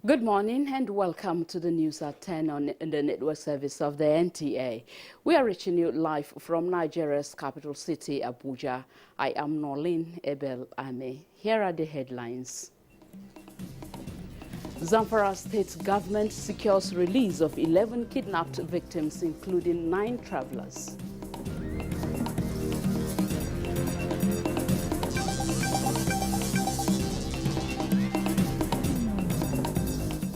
Good morning and welcome to the news at 10 on the network service of the NTA. We are reaching you live from Nigeria's capital city, Abuja. I am Norlin Ebel Ame. Here are the headlines. ZAMFARA state government secures release of 11 kidnapped victims, including 9 travelers.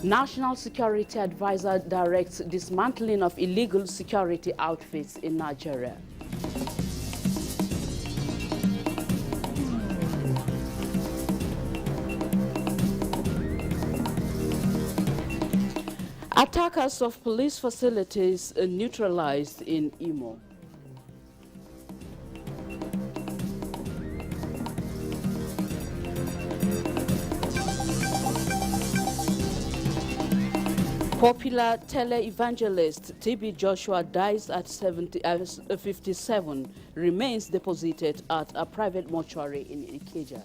National Security Advisor directs dismantling of illegal security outfits in Nigeria. Attackers of police facilities neutralized in Imo. Popular tele-evangelist TB Joshua dies at 57, remains deposited at a private mortuary in Ikeja.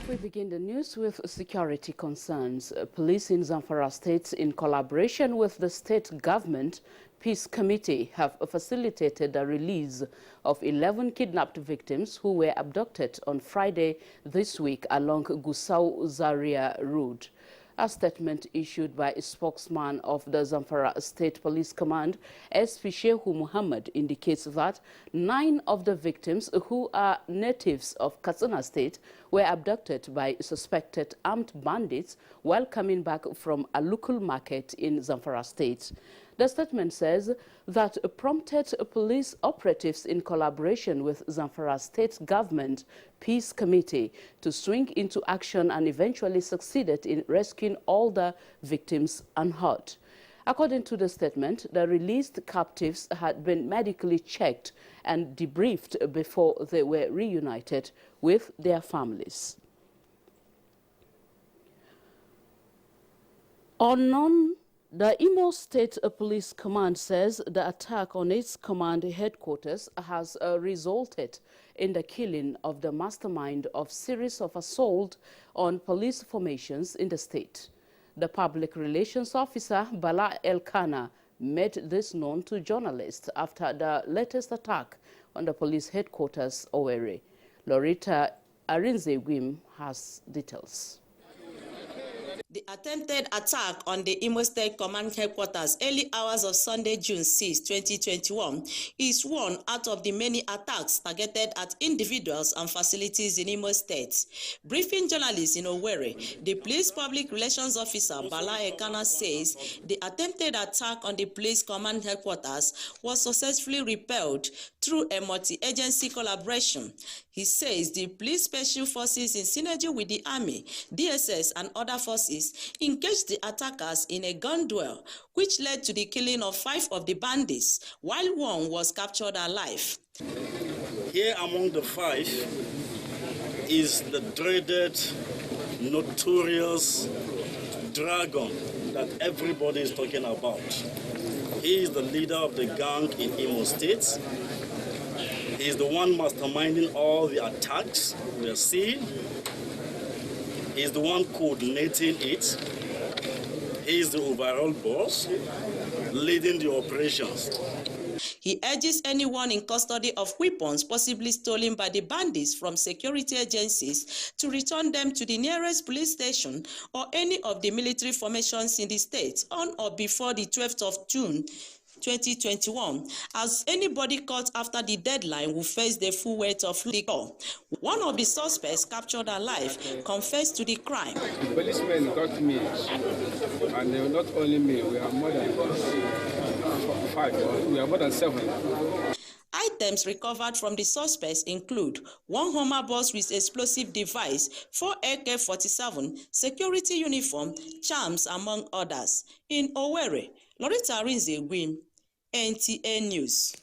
We begin the news with security concerns. Police in ZAMFARA State, in collaboration with the state government peace committee, have facilitated the release of 11 kidnapped victims who were abducted on Friday this week along Gusau Zaria Road. A statement issued by a spokesman of the ZAMFARA State Police Command, SP Shehu Muhammad, indicates that 9 of the victims, who are natives of Katsina State, were abducted by suspected armed bandits while coming back from a local market in ZAMFARA State. The statement says that prompted police operatives in collaboration with ZAMFARA State Government Peace Committee to swing into action and eventually succeeded in rescuing all the victims unhurt. According to the statement, the released captives had been medically checked and debriefed before they were reunited with their families. The Imo State Police Command says the attack on its command headquarters has resulted in the killing of the mastermind of series of assault on police formations in the state. The public relations officer, Bala Elkana, made this known to journalists after the latest attack on the police headquarters, Owerri. Lorita Arinze-Gwim has details. The attempted attack on the Imo State Command Headquarters early hours of Sunday, June 6, 2021 is one out of the many attacks targeted at individuals and facilities in Imo State. Briefing journalists in Owerri, the police public relations officer Bala Ekana says the attempted attack on the police command headquarters was successfully repelled through a multi-agency collaboration. He says the police special forces in synergy with the army, DSS and other forces engaged the attackers in a gun duel, which led to the killing of 5 of the bandits, while 1 was captured alive. Here among the 5 is the dreaded, notorious dragon that everybody is talking about. He is the leader of the gang in Imo State. He is the one masterminding all the attacks we are seeing. He is the one coordinating it. He is the overall boss, leading the operations. He urges anyone in custody of weapons possibly stolen by the bandits from security agencies to return them to the nearest police station or any of the military formations in the state on or before the 12th of June 2021, as anybody caught after the deadline will face the full weight of the law. One of the suspects captured alive confessed to the crime. The policemen got me, and not only me, we have more than 5, we have more than 7. Items recovered from the suspects include 1 Hummer bus with explosive device, 4 AK-47, security uniform, charms, among others. In Owerri, Lorita Arinze-Gwim, NTA News.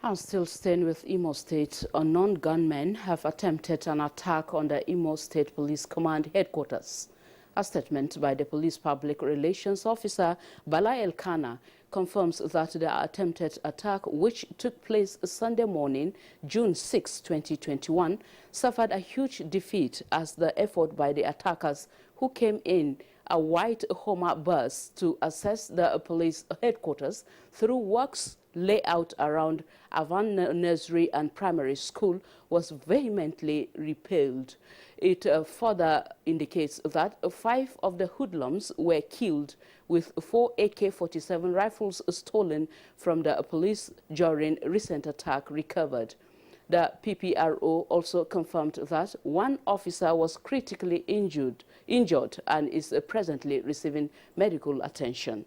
I'm still staying with Imo State. Unknown gunmen have attempted an attack on the Imo State Police Command headquarters. A statement by the Police Public Relations Officer Bala Elkana confirms that the attempted attack, which took place Sunday morning, June 6, 2021, suffered a huge defeat as the effort by the attackers, who came in a white Hummer bus to access the police headquarters through works layout around Avan Nursery and Primary School, was vehemently repelled. It further indicates that 5 of the hoodlums were killed, with 4 AK-47 rifles stolen from the police during recent attack recovered. The PPRO also confirmed that 1 officer was critically injured and is presently receiving medical attention.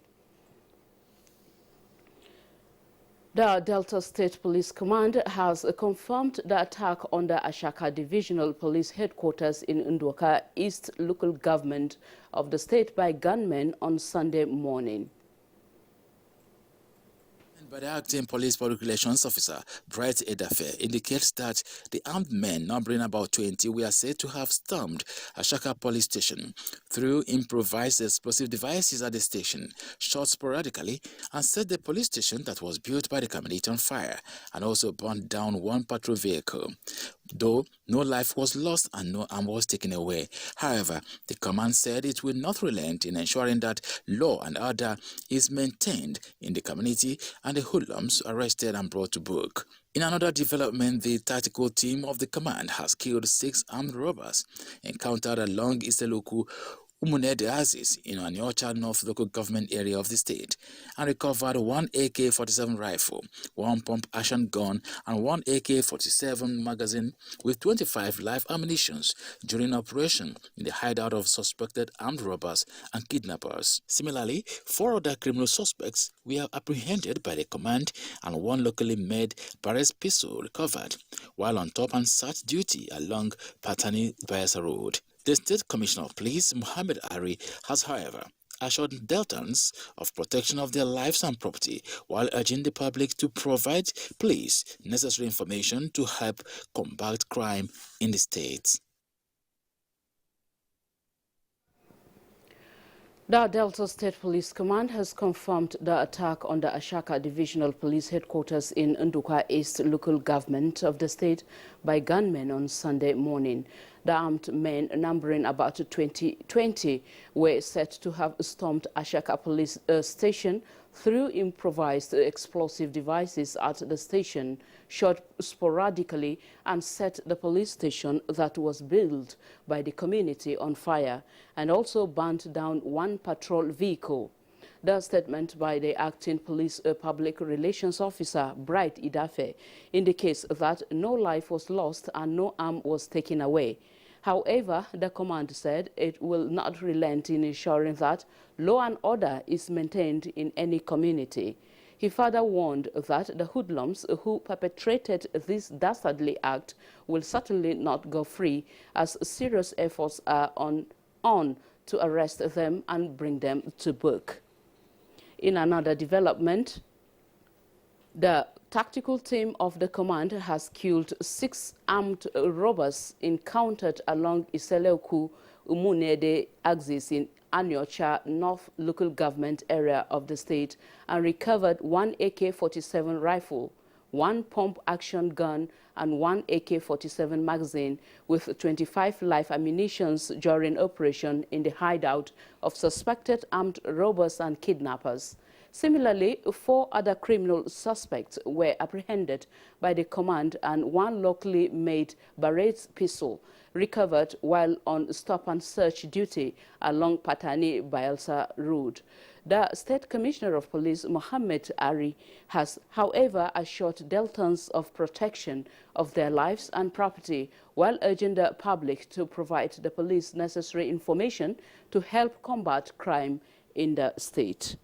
The Delta State Police Command has confirmed the attack on the ASHAKA Divisional Police Headquarters in Ndwaka East local government of the state by gunmen on Sunday morning. By the acting police public relations officer, Bright Edafe, indicates that the armed men, numbering about 20, were said to have stormed ASHAKA police station through improvised explosive devices at the station, shot sporadically, and set the police station that was built by the community on fire, and also burned down 1 patrol vehicle. Though no life was lost and no arm was taken away. However, the command said it will not relent in ensuring that law and order is maintained in the community and the hoodlums arrested and brought to book. In another development, the tactical team of the command has killed 6 armed robbers encountered along Iseloku Umunede Aziz in Aniocha North local government area of the state, and recovered 1 AK-47 rifle, 1 pump action gun, and 1 AK-47 magazine with 25 live ammunitions during operation in the hideout of suspected armed robbers and kidnappers. Similarly, 4 other criminal suspects were apprehended by the command, and 1 locally made Barrett's pistol recovered while on top and search duty along Patani Bayelsa Road. The State Commissioner of Police, Mohammed Ari, has, however, assured Deltans of protection of their lives and property, while urging the public to provide police necessary information to help combat crime in the state. The Delta State Police Command has confirmed the attack on the ASHAKA Divisional Police Headquarters in Ndwaka East local government of the state by gunmen on Sunday morning. The armed men, numbering about 20, were said to have stormed ASHAKA police station through improvised explosive devices at the station, shot sporadically, and set the police station that was built by the community on fire, and also burnt down 1 patrol vehicle. The statement by the acting police public relations officer, Bright Idafe, indicates that no life was lost and no arm was taken away. However, the command said it will not relent in ensuring that law and order is maintained in any community. He further warned that the hoodlums who perpetrated this dastardly act will certainly not go free, as serious efforts are on to arrest them and bring them to book. In another development, the tactical team of the command has killed 6 armed robbers encountered along Iseloku Umunede axis in Aniocha North local government area of the state, and recovered 1 AK-47 rifle, 1 pump action gun, and 1 AK-47 magazine with 25 live ammunitions during operation in the hideout of suspected armed robbers and kidnappers. Similarly, 4 other criminal suspects were apprehended by the command, and 1 locally made Barrett's pistol recovered while on stop and search duty along Patani Bayelsa Road. The State Commissioner of Police, Mohammed Ari, has, however, assured Deltans of protection of their lives and property, while urging the public to provide the police necessary information to help combat crime in the state.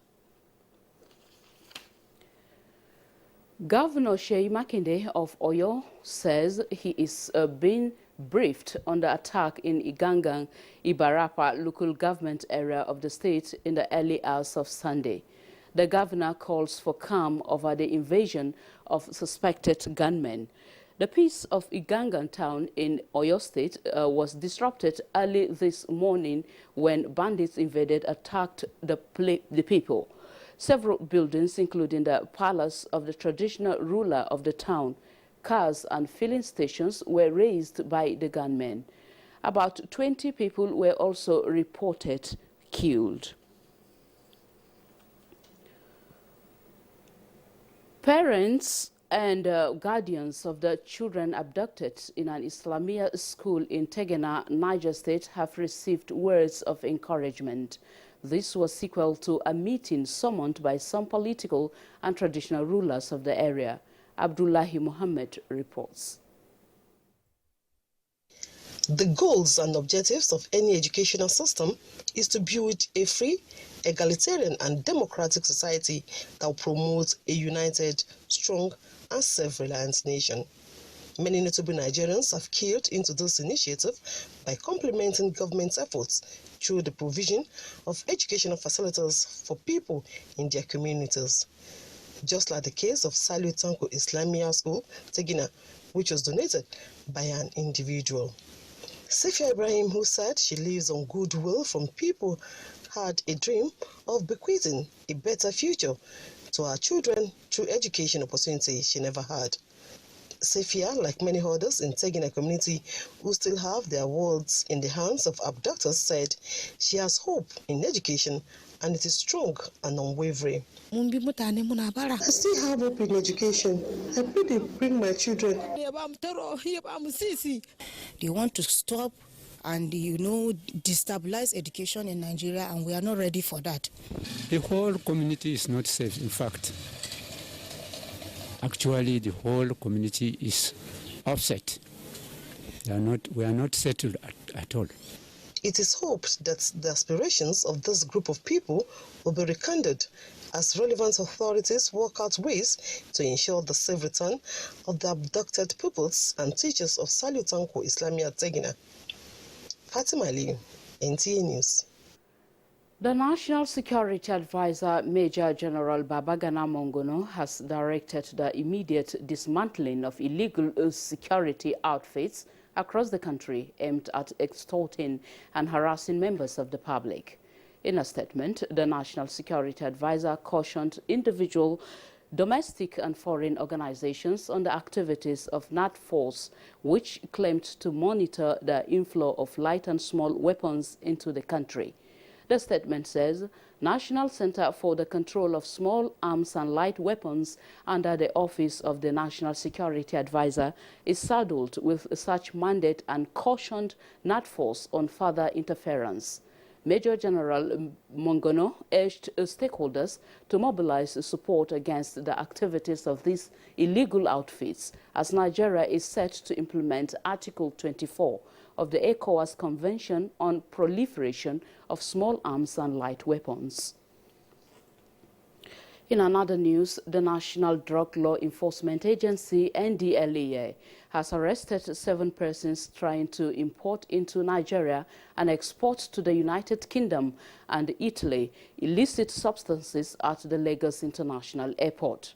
Governor Seyi Makinde of Oyo says he is being briefed on the attack in Igangan, Ibarapa local government area of the state in the early hours of Sunday. The governor calls for calm over the invasion of suspected gunmen. The peace of Igangan town in Oyo State was disrupted early this morning when bandits attacked the people. Several buildings, including the palace of the traditional ruler of the town, cars and filling stations were razed by the gunmen. About 20 people were also reported killed. Parents and guardians of the children abducted in an Islamia school in Tegena, Niger State, have received words of encouragement. This was sequel to a meeting summoned by some political and traditional rulers of the area. Abdullahi Muhammad reports. The goals and objectives of any educational system is to build a free, egalitarian and democratic society that will promote a united, strong and self-reliant nation. Many notable Nigerians have keyed into this initiative by complementing government efforts through the provision of educational facilities for people in their communities. Just like the case of Saliu Tanko Islamia School, Tegina, which was donated by an individual. Safia Ibrahim, who said she lives on goodwill from people, had a dream of bequeathing a better future to our children through education opportunity she never had. Safia, like many others in Tegina community who still have their worlds in the hands of abductors, said she has hope in education and it is strong and unwavering. I still have hope in education. I pray they bring my children. They want to stop and, destabilize education in Nigeria, and we are not ready for that. The whole community is not safe, in fact. Actually, the whole community is upset. We are not settled at all. It is hoped that the aspirations of this group of people will be rekindled as relevant authorities work out ways to ensure the safe return of the abducted pupils and teachers of Saliu Tanko Islamia Tegina. Fatima Ali, NTA News. The National Security Advisor, Major General Babagana Mongono, has directed the immediate dismantling of illegal security outfits across the country aimed at extorting and harassing members of the public. In a statement, the National Security Advisor cautioned individual, domestic and foreign organizations on the activities of NATFORCE, which claimed to monitor the inflow of light and small weapons into the country. The statement says, National Center for the Control of Small Arms and Light Weapons under the Office of the National Security Advisor is saddled with such mandate and cautioned NATFORCE on further interference. Major General Mongono urged stakeholders to mobilize support against the activities of these illegal outfits as Nigeria is set to implement Article 24 of the ECOWAS Convention on Proliferation of Small Arms and Light Weapons. In another news, the National Drug Law Enforcement Agency, NDLEA, has arrested 7 persons trying to import into Nigeria and export to the United Kingdom and Italy illicit substances at the Lagos International Airport.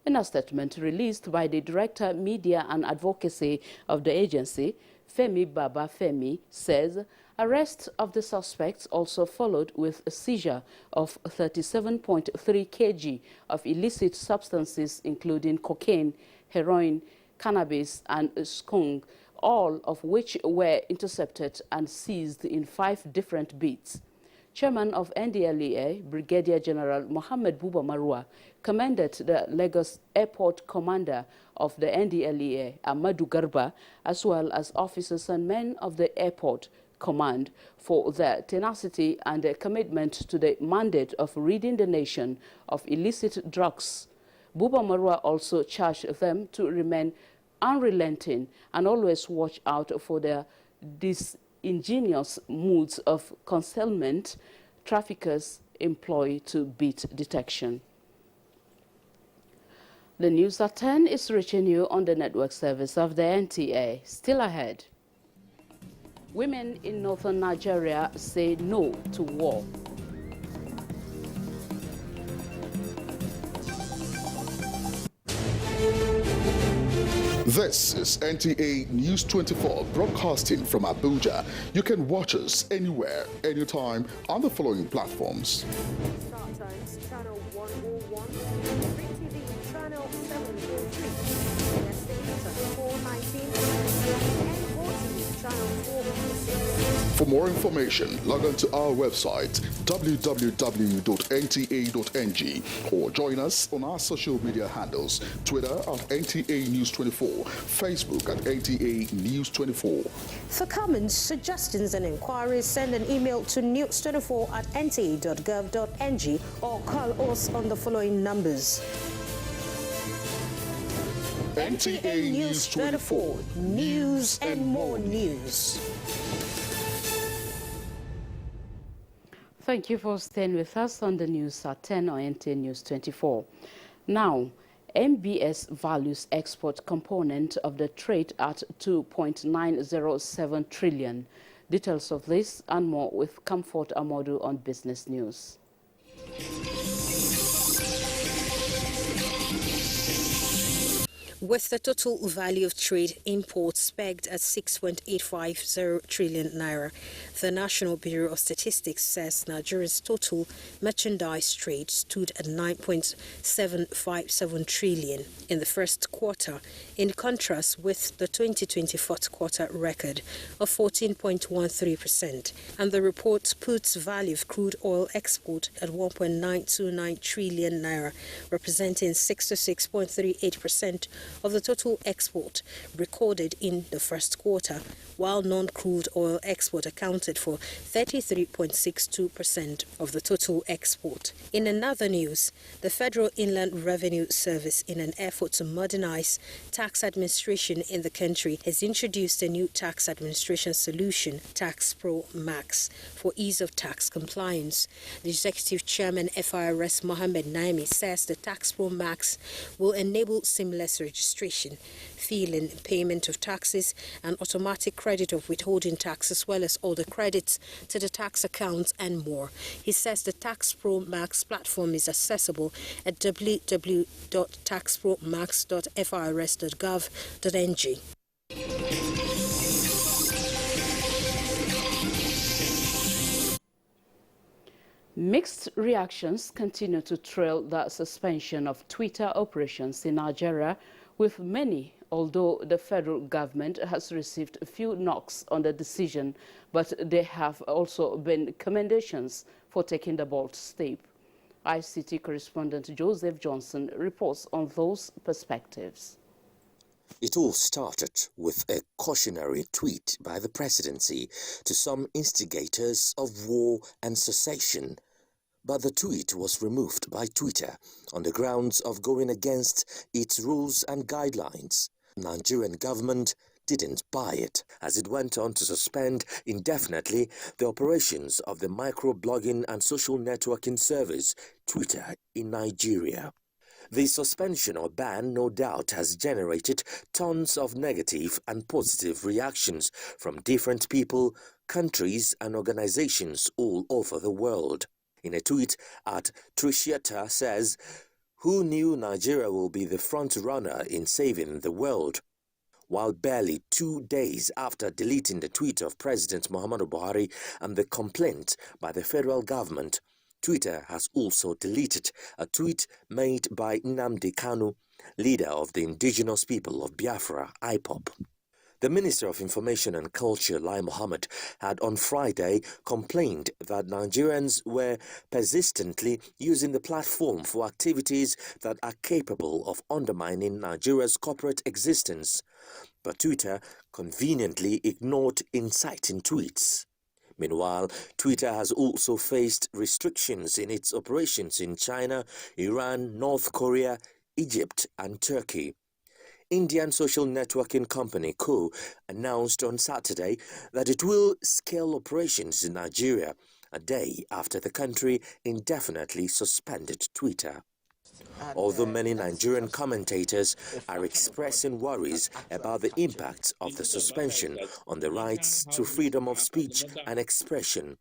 In a statement released by the Director, Media and Advocacy of the agency, Femi Baba Femi, says arrest of the suspects also followed with a seizure of 37.3 kg of illicit substances including cocaine, heroin, cannabis and skunk, all of which were intercepted and seized in 5 different beats. Chairman of NDLEA, Brigadier General Mohammed Buba Marwa, commended the Lagos Airport Commander of the NDLEA, Amadou Garba, as well as officers and men of the airport command for their tenacity and their commitment to the mandate of ridding the nation of illicit drugs. Buba Marwa also charged them to remain unrelenting and always watch out for their ingenious moods of concealment traffickers employ to beat detection. The news at 10 is reaching you on the network service of the NTA. Still ahead. Women in northern Nigeria say no to war. This is NTA News 24 broadcasting from Abuja. You can watch us anywhere, anytime on the following platforms. Star Times Channel 101, Free TV Channel 703, Channel 419, and OTV Channel 416. For more information, log on to our website www.nta.ng or join us on our social media handles, Twitter at NTA News 24, Facebook at NTA News 24. For comments, suggestions and inquiries, send an email to news24@nta.gov.ng or call us on the following numbers. NTA News 24, news and more news. Thank you for staying with us on the news at 10 on NTA News 24. Now, MBS values export component of the trade at 2.907 trillion. Details of this and more with Comfort Amodu on Business News. With the total value of trade imports pegged at 6.850 trillion naira, the National Bureau of Statistics says Nigeria's total merchandise trade stood at 9.757 trillion in the first quarter, in contrast with the 2020 fourth quarter record of 14.13%. And the report puts value of crude oil export at 1.929 trillion naira, representing 66.38% of the total export recorded in the first quarter, while non-crude oil export accounted for 33.62% of the total export. In another news, the Federal Inland Revenue Service, in an effort to modernize tax administration in the country, has introduced a new tax administration solution, Tax Pro Max, for ease of tax compliance. The Executive Chairman FIRS Mohammed Naimi says the Tax Pro Max will enable seamless registration, filing, payment of taxes, and automatic credit of withholding tax, as well as other credits to the tax accounts and more. He says the Tax Pro Max platform is accessible at www.taxpromax.firs.gov.ng. Mixed reactions continue to trail the suspension of Twitter operations in Nigeria, with many, although the federal government has received a few knocks on the decision, but there have also been commendations for taking the bold step. ICT correspondent Joseph Johnson reports on those perspectives. It all started with a cautionary tweet by the presidency to some instigators of war and secession. But the tweet was removed by Twitter on the grounds of going against its rules and guidelines. Nigerian government didn't buy it, as it went on to suspend indefinitely the operations of the microblogging and social networking service Twitter in Nigeria. The suspension or ban, no doubt, has generated tons of negative and positive reactions from different people, countries and organizations all over the world. In a tweet, Trishiata says, "Who knew Nigeria will be the front runner in saving the world?" While barely 2 days after deleting the tweet of President Muhammadu Buhari and the complaint by the federal government, Twitter has also deleted a tweet made by Nnamdi Kanu, leader of the indigenous people of Biafra, IPOB. The Minister of Information and Culture, Lai Mohammed, had on Friday complained that Nigerians were persistently using the platform for activities that are capable of undermining Nigeria's corporate existence. But Twitter conveniently ignored inciting tweets. Meanwhile, Twitter has also faced restrictions in its operations in China, Iran, North Korea, Egypt and Turkey. Indian social networking company Co announced on Saturday that it will scale operations in Nigeria a day after the country indefinitely suspended Twitter. Although many Nigerian commentators are expressing worries about the impact of the suspension on the rights to freedom of speech and expression,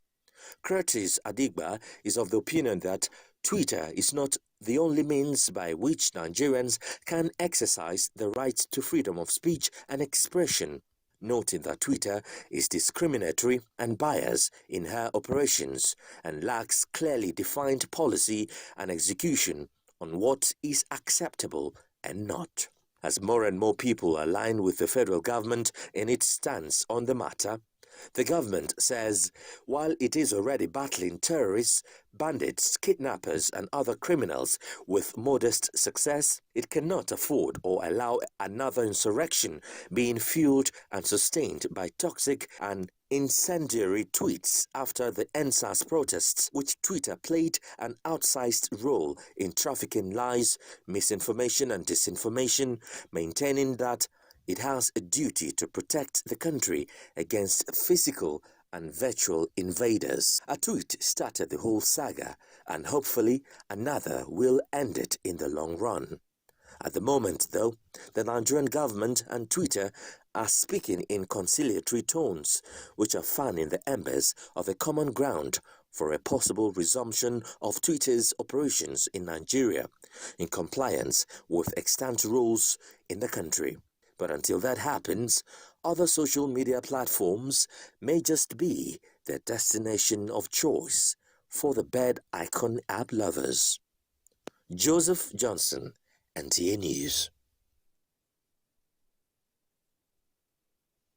Curtis Adigba is of the opinion that Twitter is not the only means by which Nigerians can exercise the right to freedom of speech and expression, noting that Twitter is discriminatory and biased in her operations and lacks clearly defined policy and execution on what is acceptable and not. As more and more people align with the federal government in its stance on the matter, the government says while it is already battling terrorists, bandits, kidnappers and other criminals with modest success, it cannot afford or allow another insurrection being fueled and sustained by toxic and incendiary tweets after the NSAS protests, which Twitter played an outsized role in trafficking lies, misinformation and disinformation, maintaining that it has a duty to protect the country against physical and virtual invaders. A tweet started the whole saga, and hopefully another will end it in the long run. At the moment, though, the Nigerian government and Twitter are speaking in conciliatory tones, which are fanning the embers of a common ground for a possible resumption of Twitter's operations in Nigeria, in compliance with extant rules in the country. But until that happens, other social media platforms may just be their destination of choice for the bed icon app lovers. Joseph Johnson, NTA News.